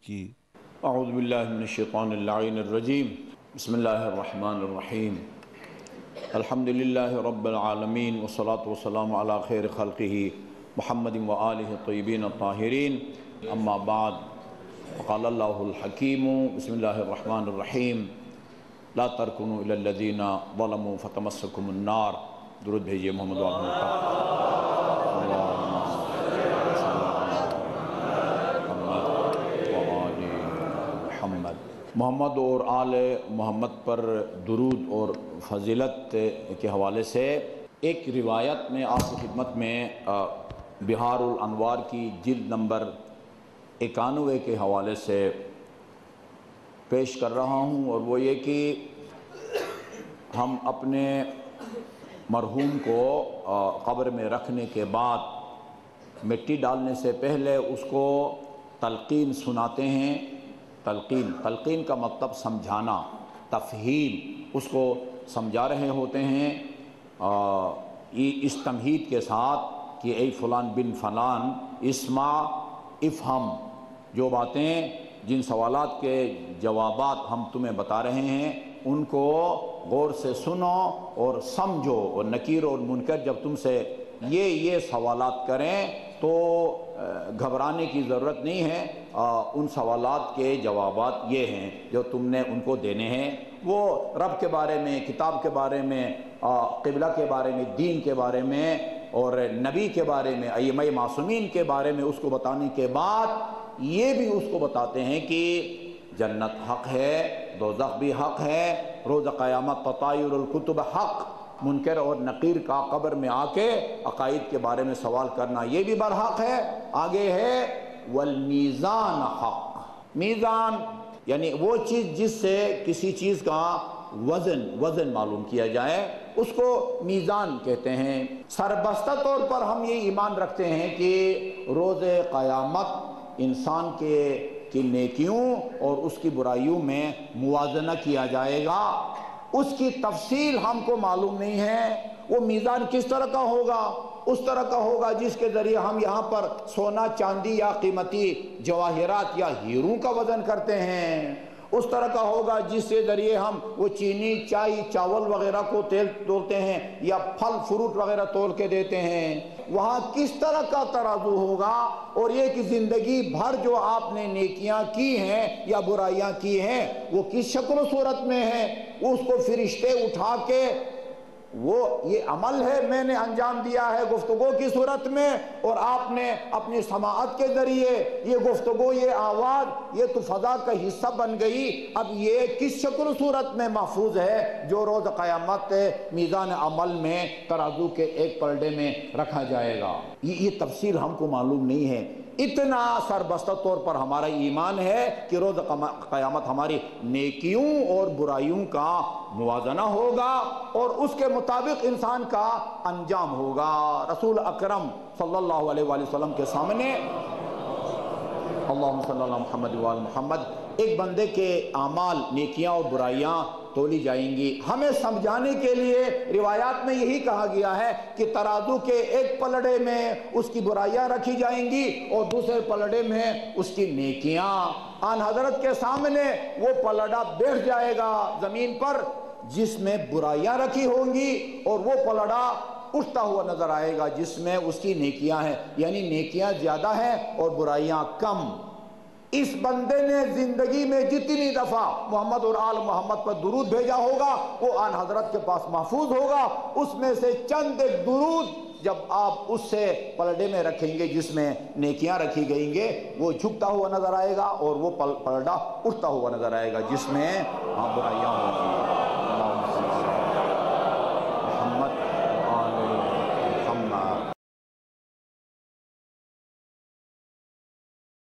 کی۔ اعوذ باللہ من الشیطان اللعین الرجیم، بسم اللہ الرحمن الرحیم، الحمدللہ رب العالمین والصلاة والسلام علی خیر خلقہ محمد وآلہ الطیبین الطاہرین، اما بعد، قال اللہ الحکیم بسم اللہ الرحمن الرحیم، لا ترکنوا الی الذین ظلموا فتمسکم النار۔ درود بھیجئے محمد محمد اور آل محمد پر درود اور فضیلت کے حوالے سے ایک روایت میں آپ کی خدمت میں بہار الانوار کی جلد نمبر 91 کے حوالے سے پیش کر رہا ہوں، اور وہ یہ کہ ہم اپنے مرحوم کو قبر میں رکھنے کے بعد مٹی ڈالنے سے پہلے اس کو تلقین سناتے ہیں۔ تلقین کا مطلب سمجھانا، تفہیم، اس کو سمجھا رہے ہوتے ہیں اس تمہید کے ساتھ کہ اے فلان بن فلان اسمع افہم، جو باتیں جن سوالات کے جوابات ہم تمہیں بتا رہے ہیں ان کو غور سے سنو اور سمجھو، اور نکیر اور منکر جب تم سے یہ سوالات کریں تو گھبرانے کی ضرورت نہیں ہے، ان سوالات کے جوابات یہ ہیں جو تم نے ان کو دینے ہیں۔ وہ رب کے بارے میں، کتاب کے بارے میں، قبلہ کے بارے میں، دین کے بارے میں اور نبی کے بارے میں، ائمہ معصومین کے بارے میں اس کو بتانے کے بعد یہ بھی اس کو بتاتے ہیں کہ جنت حق ہے، دوزخ بھی حق ہے، روز قیامت تطایر الکتب حق، منکر اور نقیر کا قبر میں آ کے عقائد کے بارے میں سوال کرنا یہ بھی برحق ہے۔ آگے ہے والمیزان حق، میزان یعنی وہ چیز جس سے کسی چیز کا وزن معلوم کیا جائے اس کو میزان کہتے ہیں۔ سربستہ طور پر ہم یہ ایمان رکھتے ہیں کہ روز قیامت انسان کی نیکیوں اور اس کی برائیوں میں موازنہ کیا جائے گا۔ اس کی تفصیل ہم کو معلوم نہیں ہے۔ وہ میزان کس طرح کا ہوگا؟ اس طرح کا ہوگا جس کے ذریعے ہم یہاں پر سونا، چاندی یا قیمتی جواہرات یا ہیروں کا وزن کرتے ہیں۔ اس طرح کا ہوگا جس کے ذریعے ہم وہ چینی، چائے، چاول وغیرہ کو تیل تولتے ہیں یا پھل فروٹ وغیرہ تول کے دیتے ہیں۔ وہاں کس طرح کا ترازو ہوگا، اور یہ کہ زندگی بھر جو آپ نے نیکیاں کی ہیں یا برائیاں کی ہیں وہ کس شکل و صورت میں ہیں، اس کو فرشتے اٹھا کے وہ یہ عمل ہے میں نے انجام دیا ہے گفتگو کی صورت میں، اور آپ نے اپنی سماعت کے ذریعے یہ گفتگو، یہ آواز، یہ تو فضا کا حصہ بن گئی۔ اب یہ کس شکل و صورت میں محفوظ ہے جو روز قیامت میزان عمل میں ترازو کے ایک پلڑے میں رکھا جائے گا؟ یہ تفسیر ہم کو معلوم نہیں ہے۔ اتنا سربستہ طور پر ہمارا ایمان ہے کہ روز قیامت ہماری نیکیوں اور برائیوں کا موازنہ ہوگا اور اس کے مطابق انسان کا انجام ہوگا۔ رسول اکرم صلی اللہ علیہ وآلہ وسلم کے سامنے اللہم صلی اللہ محمد وآل محمد ایک بندے کے اعمال، نیکیاں اور برائیاں تولی جائیں گی۔ ہمیں سمجھانے کے لیے روایات میں یہی کہا گیا ہے کہ ترازو کے ایک پلڑے میں اس کی برائیاں رکھی جائیں گی اور دوسرے پلڑے میں اس کی نیکیاں۔ آن حضرت کے سامنے وہ پلڑا بیٹھ جائے گا زمین پر جس میں برائیاں رکھی ہوں گی، اور وہ پلڑا اٹھتا ہوا نظر آئے گا جس میں اس کی نیکیاں ہیں، یعنی نیکیاں زیادہ ہیں اور برائیاں کم۔ اس بندے نے زندگی میں جتنی دفعہ محمد اور آل محمد پر درود بھیجا ہوگا وہ آن حضرت کے پاس محفوظ ہوگا۔ اس میں سے چند ایک درود جب آپ اس سے پلڑے میں رکھیں گے جس میں نیکیاں رکھی گئیں گے، وہ جھکتا ہوا نظر آئے گا اور وہ پلڑا اٹھتا ہوا نظر آئے گا جس میں برائیاں ہوں گی۔